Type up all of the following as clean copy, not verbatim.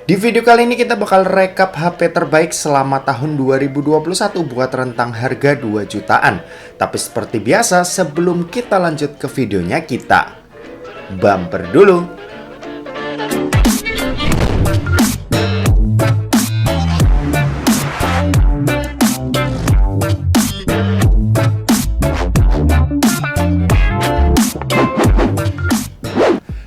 Di video kali ini kita bakal rekap HP terbaik selama tahun 2021 buat rentang harga 2 jutaan. Tapi seperti biasa, sebelum kita lanjut ke videonya, kita bumper dulu.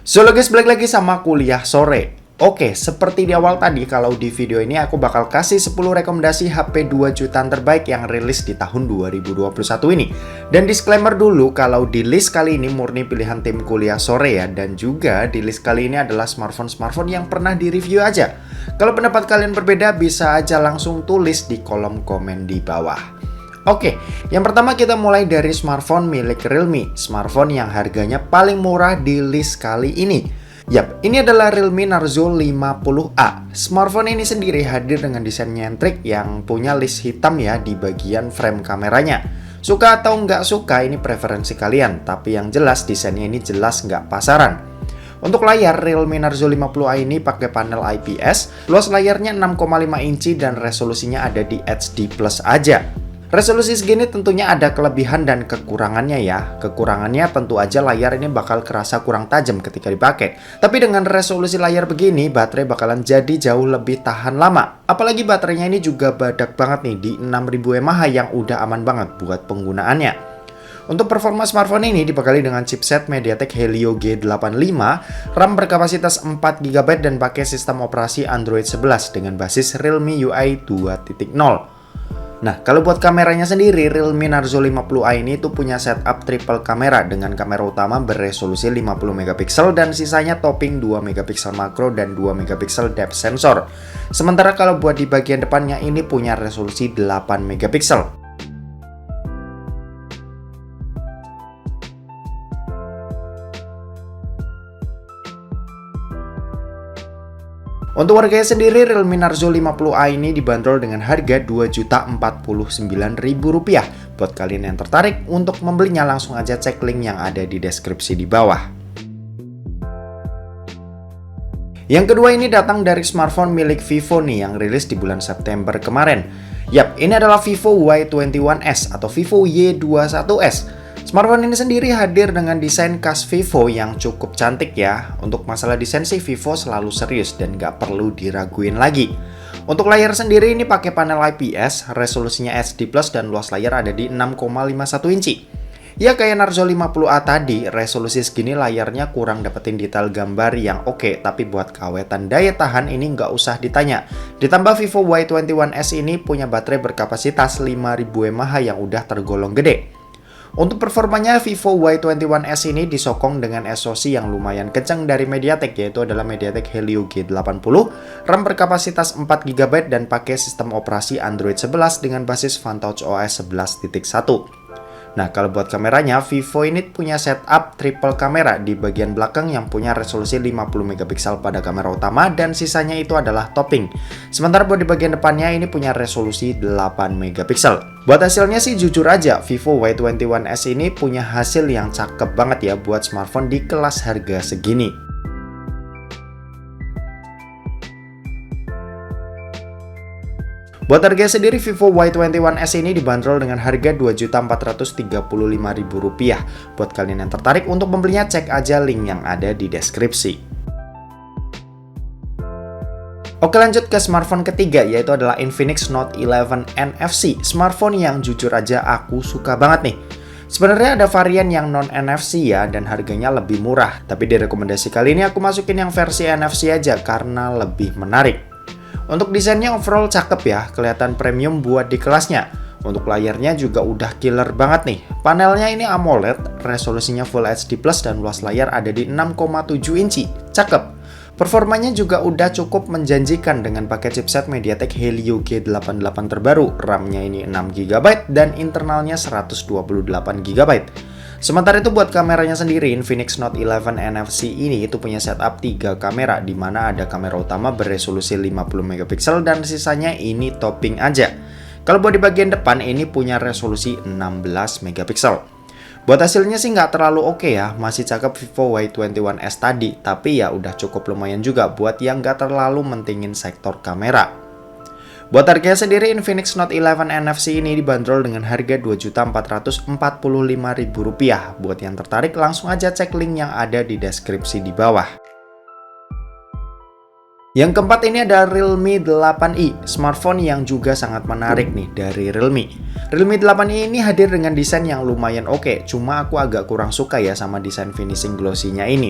So guys, balik lagi sama kuliah sore. Oke, seperti di awal tadi, kalau di video ini aku bakal kasih 10 rekomendasi HP 2 jutaan terbaik yang rilis di tahun 2021 ini. Dan disclaimer dulu, kalau di list kali ini murni pilihan tim kuliah sore ya. Dan juga di list kali ini adalah smartphone-smartphone yang pernah di-review aja. Kalau pendapat kalian berbeda, bisa aja langsung tulis di kolom komen di bawah. Oke, yang pertama kita mulai dari smartphone milik Realme. Smartphone yang harganya paling murah di list kali ini. Yap, ini adalah Realme Narzo 50A. Smartphone ini sendiri hadir dengan desain nyentrik yang punya list hitam ya di bagian frame kameranya. Suka atau nggak suka ini preferensi kalian, tapi yang jelas desainnya ini jelas nggak pasaran. Untuk layar, Realme Narzo 50A ini pakai panel IPS, luas layarnya 6,5 inci dan resolusinya ada di HD Plus aja. Resolusi segini tentunya ada kelebihan dan kekurangannya ya. Kekurangannya tentu aja layar ini bakal kerasa kurang tajam ketika dipakai. Tapi dengan resolusi layar begini, baterai bakalan jadi jauh lebih tahan lama. Apalagi baterainya ini juga badak banget nih di 6000 mAh yang udah aman banget buat penggunaannya. Untuk performa smartphone ini dibekali dengan chipset MediaTek Helio G85, RAM berkapasitas 4GB dan pakai sistem operasi Android 11 dengan basis Realme UI 2.0. Nah, kalau buat kameranya sendiri, Realme Narzo 50A ini tuh punya setup triple kamera dengan kamera utama beresolusi 50MP dan sisanya topping 2MP makro dan 2MP depth sensor. Sementara kalau buat di bagian depannya ini punya resolusi 8MP. Untuk harganya sendiri, Realme Narzo 50A ini dibanderol dengan harga Rp2.049.000. Buat kalian yang tertarik untuk membelinya, langsung aja cek link yang ada di deskripsi di bawah. Yang kedua ini datang dari smartphone milik Vivo nih yang rilis di bulan September kemarin. Yap, ini adalah Vivo Y21s atau Vivo Y21s. Smartphone ini sendiri hadir dengan desain khas Vivo yang cukup cantik ya. Untuk masalah desain sih Vivo selalu serius dan nggak perlu diraguin lagi. Untuk layar sendiri ini pakai panel IPS, resolusinya HD Plus dan luas layar ada di 6,51 inci. Ya kayak Narzo 50A tadi, resolusi segini layarnya kurang dapetin detail gambar yang oke, tapi buat kawetan daya tahan ini nggak usah ditanya. Ditambah Vivo Y21s ini punya baterai berkapasitas 5000 mAh yang udah tergolong gede. Untuk performanya, Vivo Y21s ini disokong dengan SoC yang lumayan kencang dari MediaTek, yaitu adalah MediaTek Helio G80, RAM berkapasitas 4GB dan pakai sistem operasi Android 11 dengan basis Vantage OS 11.1. Nah, kalau buat kameranya, Vivo ini punya setup triple kamera di bagian belakang yang punya resolusi 50MP pada kamera utama dan sisanya itu adalah topping. Sementara buat di bagian depannya ini punya resolusi 8MP. Buat hasilnya sih jujur aja, Vivo Y21s ini punya hasil yang cakep banget ya buat smartphone di kelas harga segini. Buat harga sendiri, Vivo Y21s ini dibanderol dengan harga Rp2.435.000. Buat kalian yang tertarik untuk membelinya, cek aja link yang ada di deskripsi. Oke, lanjut ke smartphone ketiga, yaitu adalah Infinix Note 11 NFC. Smartphone yang jujur aja aku suka banget nih. Sebenarnya ada varian yang non NFC ya, dan harganya lebih murah. Tapi di rekomendasi kali ini aku masukin yang versi NFC aja karena lebih menarik. Untuk desainnya overall cakep ya, kelihatan premium buat di kelasnya. Untuk layarnya juga udah killer banget nih. Panelnya ini AMOLED, resolusinya Full HD Plus dan luas layar ada di 6,7 inci. Cakep. Performanya juga udah cukup menjanjikan dengan pakai chipset MediaTek Helio G88 terbaru. RAM-nya ini 6GB dan internalnya 128GB. Sementara itu buat kameranya sendiri, Infinix Note 11 NFC ini itu punya setup 3 kamera, di mana ada kamera utama beresolusi 50MP dan sisanya ini topping aja. Kalau buat di bagian depan ini punya resolusi 16MP. Buat hasilnya sih nggak terlalu oke ya, masih cakep Vivo Y21s tadi, tapi ya udah cukup lumayan juga buat yang nggak terlalu mentingin sektor kamera. Buat harganya sendiri, Infinix Note 11 NFC ini dibanderol dengan harga Rp2.445.000. Buat yang tertarik, langsung aja cek link yang ada di deskripsi di bawah. Yang keempat ini ada Realme 8i, smartphone yang juga sangat menarik nih dari Realme. Realme 8i ini hadir dengan desain yang lumayan oke, cuma aku agak kurang suka ya sama desain finishing glossy-nya ini.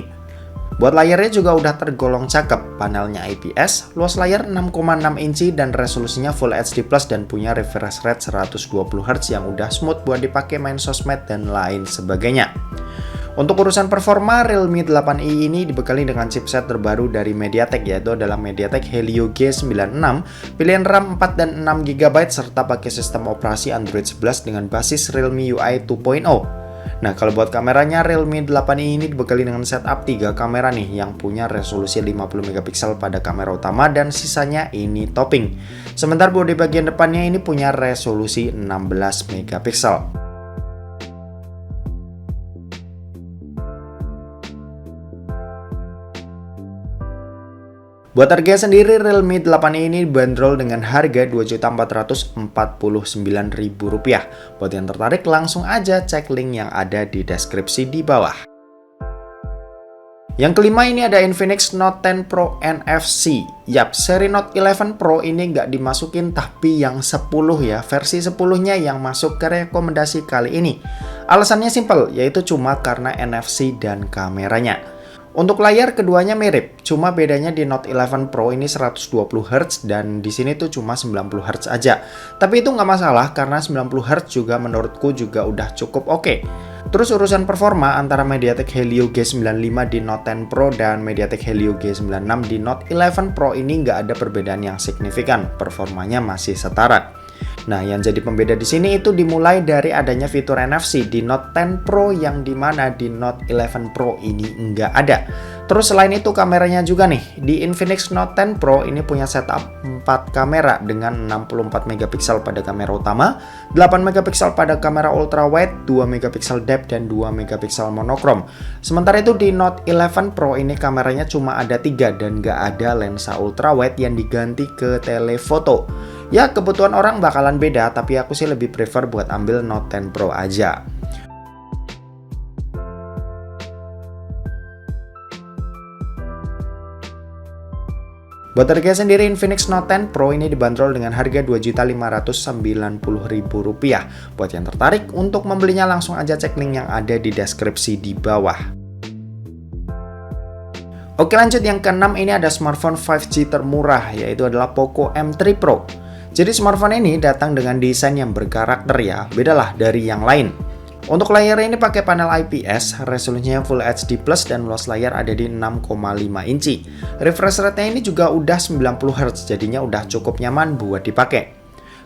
Buat layarnya juga udah tergolong cakep, panelnya IPS, luas layar 6,6 inci dan resolusinya Full HD Plus dan punya refresh rate 120Hz yang udah smooth buat dipakai main sosmed dan lain sebagainya. Untuk urusan performa, Realme 8i ini dibekali dengan chipset terbaru dari MediaTek, yaitu adalah MediaTek Helio G96, pilihan RAM 4 dan 6GB serta pakai sistem operasi Android 11 dengan basis Realme UI 2.0. Nah, kalau buat kameranya, Realme 8i ini dibekali dengan setup 3 kamera nih yang punya resolusi 50MP pada kamera utama dan sisanya ini topping. Sementara buat di bagian depannya ini punya resolusi 16MP. Buat harga sendiri, Realme 8i ini dibanderol dengan harga Rp2.449.000. Buat yang tertarik, langsung aja cek link yang ada di deskripsi di bawah. Yang kelima ini ada Infinix Note 10 Pro NFC. Yap, seri Note 11 Pro ini nggak dimasukin, tapi yang 10 ya, versi 10-nya yang masuk ke rekomendasi kali ini. Alasannya simpel, yaitu cuma karena NFC dan kameranya. Untuk layar keduanya mirip, cuma bedanya di Note 11 Pro ini 120Hz dan di sini tuh cuma 90Hz aja. Tapi itu nggak masalah karena 90Hz juga menurutku juga udah cukup oke. Terus urusan performa antara MediaTek Helio G95 di Note 10 Pro dan MediaTek Helio G96 di Note 11 Pro ini nggak ada perbedaan yang signifikan, performanya masih setara. Nah, yang jadi pembeda di sini itu dimulai dari adanya fitur NFC di Note 10 Pro yang dimana di Note 11 Pro ini nggak ada. Terus selain itu kameranya juga nih, di Infinix Note 10 Pro ini punya setup 4 kamera dengan 64MP pada kamera utama, 8MP pada kamera ultrawide, 2MP depth dan 2MP monokrom. Sementara itu di Note 11 Pro ini kameranya cuma ada 3 dan nggak ada lensa ultrawide yang diganti ke telefoto. Ya, kebutuhan orang bakalan beda, tapi aku sih lebih prefer buat ambil Note 10 Pro aja. Buat harga sendiri, Infinix Note 10 Pro ini dibanderol dengan harga Rp2.590.000. Buat yang tertarik untuk membelinya, langsung aja cek link yang ada di deskripsi di bawah. Oke, lanjut yang keenam, ini ada smartphone 5G termurah, yaitu adalah Poco M3 Pro. Jadi smartphone ini datang dengan desain yang berkarakter ya, bedalah dari yang lain. Untuk layarnya ini pakai panel IPS, resolusinya Full HD Plus dan luas layar ada di 6,5 inci. Refresh rate-nya ini juga udah 90Hz, jadinya udah cukup nyaman buat dipakai.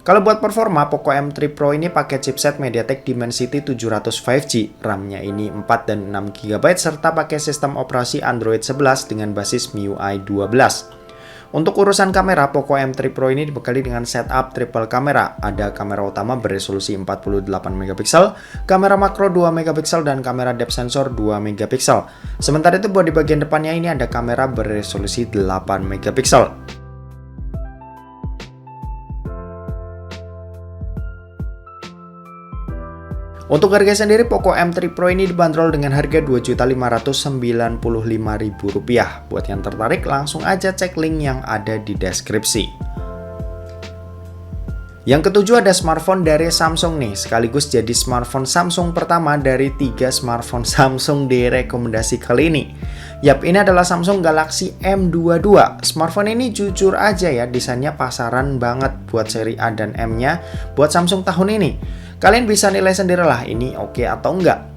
Kalau buat performa, Poco M3 Pro ini pakai chipset MediaTek Dimensity 700 5G, RAM-nya ini 4 dan 6GB serta pakai sistem operasi Android 11 dengan basis MIUI 12. Untuk urusan kamera, Poco M3 Pro ini dibekali dengan setup triple kamera. Ada kamera utama beresolusi 48MP, kamera makro 2MP dan kamera depth sensor 2MP. Sementara itu buat di bagian depannya ini ada kamera beresolusi 8MP. Untuk harga sendiri, Poco M3 Pro ini dibanderol dengan harga Rp2.595.000. Buat yang tertarik, langsung aja cek link yang ada di deskripsi. Yang ketujuh ada smartphone dari Samsung nih, sekaligus jadi smartphone Samsung pertama dari 3 smartphone Samsung di rekomendasi kali ini. Yap, ini adalah Samsung Galaxy M22. Smartphone ini jujur aja ya, desainnya pasaran banget buat seri A dan M-nya buat Samsung tahun ini. Kalian bisa nilai sendirilah ini oke atau enggak.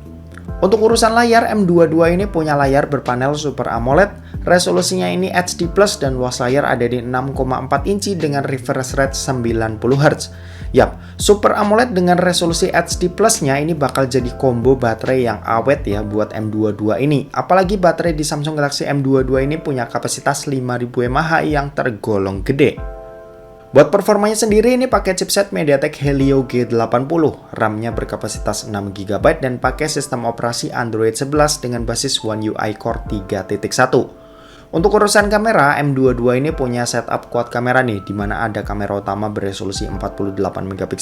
Untuk urusan layar, M22 ini punya layar berpanel Super AMOLED, resolusinya ini HD+, dan luas layar ada di 6,4 inci dengan refresh rate 90Hz. Yap, Super AMOLED dengan resolusi HD Plus-nya ini bakal jadi combo baterai yang awet ya buat M22 ini. Apalagi baterai di Samsung Galaxy M22 ini punya kapasitas 5000 mAh yang tergolong gede. Buat performanya sendiri ini pakai chipset MediaTek Helio G80, RAM-nya berkapasitas 6GB dan pakai sistem operasi Android 11 dengan basis One UI Core 3.1. Untuk urusan kamera, M22 ini punya setup quad kamera nih, di mana ada kamera utama beresolusi 48MP,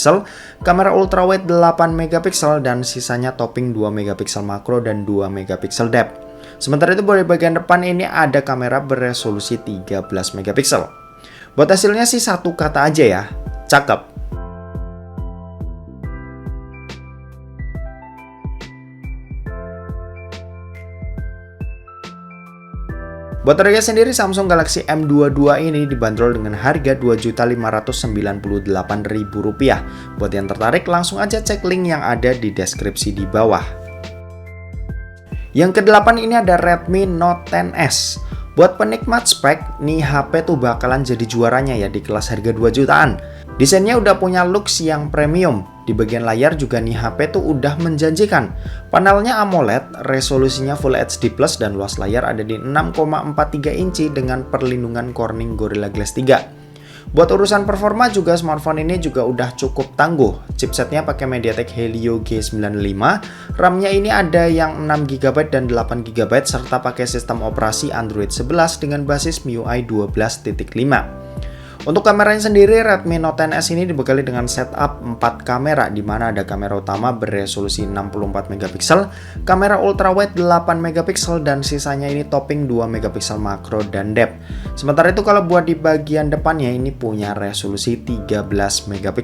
kamera ultrawide 8MP, dan sisanya topping 2MP makro dan 2MP depth. Sementara itu di bagian depan ini ada kamera beresolusi 13MP. Buat hasilnya sih satu kata aja ya, cakep. Buat harga sendiri, Samsung Galaxy M22 ini dibanderol dengan harga Rp2.598.000. Buat yang tertarik, langsung aja cek link yang ada di deskripsi di bawah. Yang ke-8 ini ada Redmi Note 10S. Buat penikmat spek, nih HP tuh bakalan jadi juaranya ya di kelas harga 2 jutaan. Desainnya udah punya looks yang premium. Di bagian layar juga nih HP tuh udah menjanjikan. Panelnya AMOLED, resolusinya Full HD+, dan luas layar ada di 6,43 inci dengan perlindungan Corning Gorilla Glass 3. Buat urusan performa juga smartphone ini juga udah cukup tangguh. Chipsetnya pakai MediaTek Helio G95, RAM-nya ini ada yang 6GB dan 8GB serta pakai sistem operasi Android 11 dengan basis MIUI 12.5. Untuk kameranya sendiri, Redmi Note 10S ini dibekali dengan setup 4 kamera, di mana ada kamera utama beresolusi 64MP, kamera ultrawide 8MP, dan sisanya ini topping 2MP makro dan depth. Sementara itu kalau buat di bagian depannya ini punya resolusi 13MP.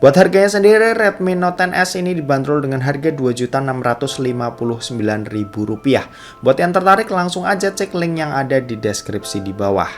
Buat harganya sendiri, Redmi Note 10S ini dibanderol dengan harga Rp2.659.000. Buat yang tertarik, langsung aja cek link yang ada di deskripsi di bawah.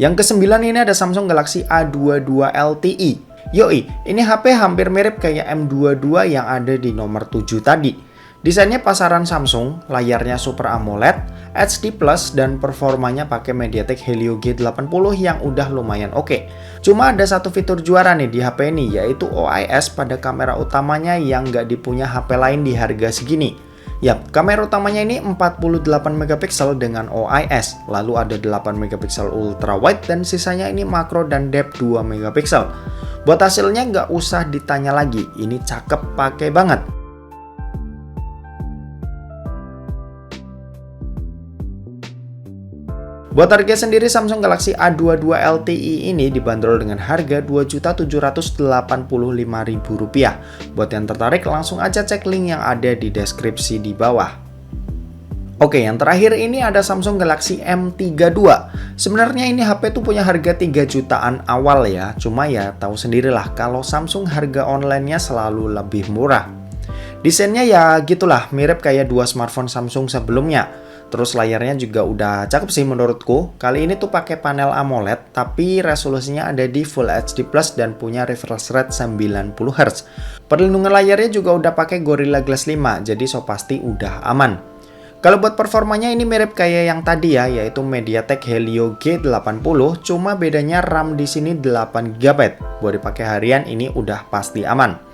Yang ke-9 ini ada Samsung Galaxy A22 LTE. Yoi, ini HP hampir mirip kayak M22 yang ada di nomor 7 tadi. Desainnya pasaran Samsung, layarnya Super AMOLED, HD+, dan performanya pakai MediaTek Helio G80 yang udah lumayan oke. Cuma ada satu fitur juara nih di HP ini, yaitu OIS pada kamera utamanya yang nggak dipunya HP lain di harga segini. Yap, kamera utamanya ini 48MP dengan OIS, lalu ada 8MP ultrawide dan sisanya ini makro dan depth 2MP. Buat hasilnya nggak usah ditanya lagi, ini cakep pakai banget. Buat harga sendiri, Samsung Galaxy A22 LTE ini dibanderol dengan harga Rp2.785.000. Buat yang tertarik, langsung aja cek link yang ada di deskripsi di bawah. Oke, yang terakhir ini ada Samsung Galaxy M32. Sebenarnya ini HP tuh punya harga 3 jutaan awal ya. Cuma ya tahu sendirilah kalau Samsung harga online-nya selalu lebih murah. Desainnya ya gitulah, mirip kayak dua smartphone Samsung sebelumnya. Terus layarnya juga udah cakep sih menurutku. Kali ini tuh pakai panel AMOLED, tapi resolusinya ada di Full HD+ dan punya refresh rate 90Hz. Perlindungan layarnya juga udah pakai Gorilla Glass 5, jadi so pasti udah aman. Kalau buat performanya ini mirip kayak yang tadi ya, yaitu MediaTek Helio G80, cuma bedanya RAM di sini 8GB. Buat dipakai harian ini udah pasti aman.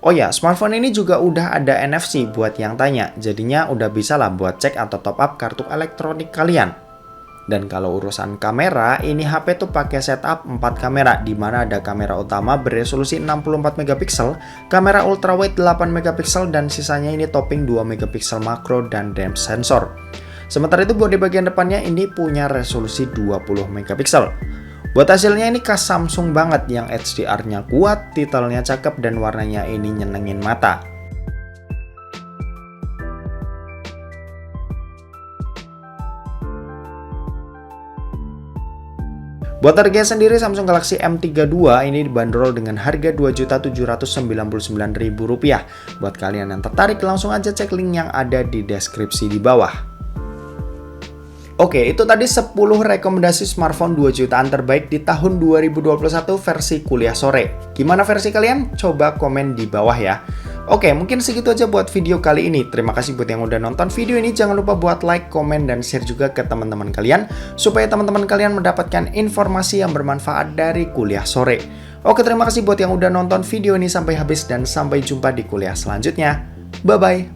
Oh ya, smartphone ini juga udah ada NFC buat yang tanya, jadinya udah bisa lah buat cek atau top up kartu elektronik kalian. Dan kalau urusan kamera, ini HP tuh pakai setup 4 kamera, di mana ada kamera utama beresolusi 64MP, kamera ultrawide 8MP, dan sisanya ini topping 2MP makro dan depth sensor. Sementara itu buat di bagian depannya ini punya resolusi 20MP. Buat hasilnya ini khas Samsung banget, yang HDR-nya kuat, detailnya cakep, dan warnanya ini nyenengin mata. Buat harga sendiri, Samsung Galaxy M32 ini dibanderol dengan harga Rp2.799.000. Buat kalian yang tertarik, langsung aja cek link yang ada di deskripsi di bawah. Oke, itu tadi 10 rekomendasi smartphone 2 jutaan terbaik di tahun 2021 versi kuliah sore. Gimana versi kalian? Coba komen di bawah ya. Oke, mungkin segitu aja buat video kali ini. Terima kasih buat yang udah nonton video ini. Jangan lupa buat like, komen, dan share juga ke teman-teman kalian, supaya teman-teman kalian mendapatkan informasi yang bermanfaat dari kuliah sore. Oke, terima kasih buat yang udah nonton video ini sampai habis dan sampai jumpa di kuliah selanjutnya. Bye-bye.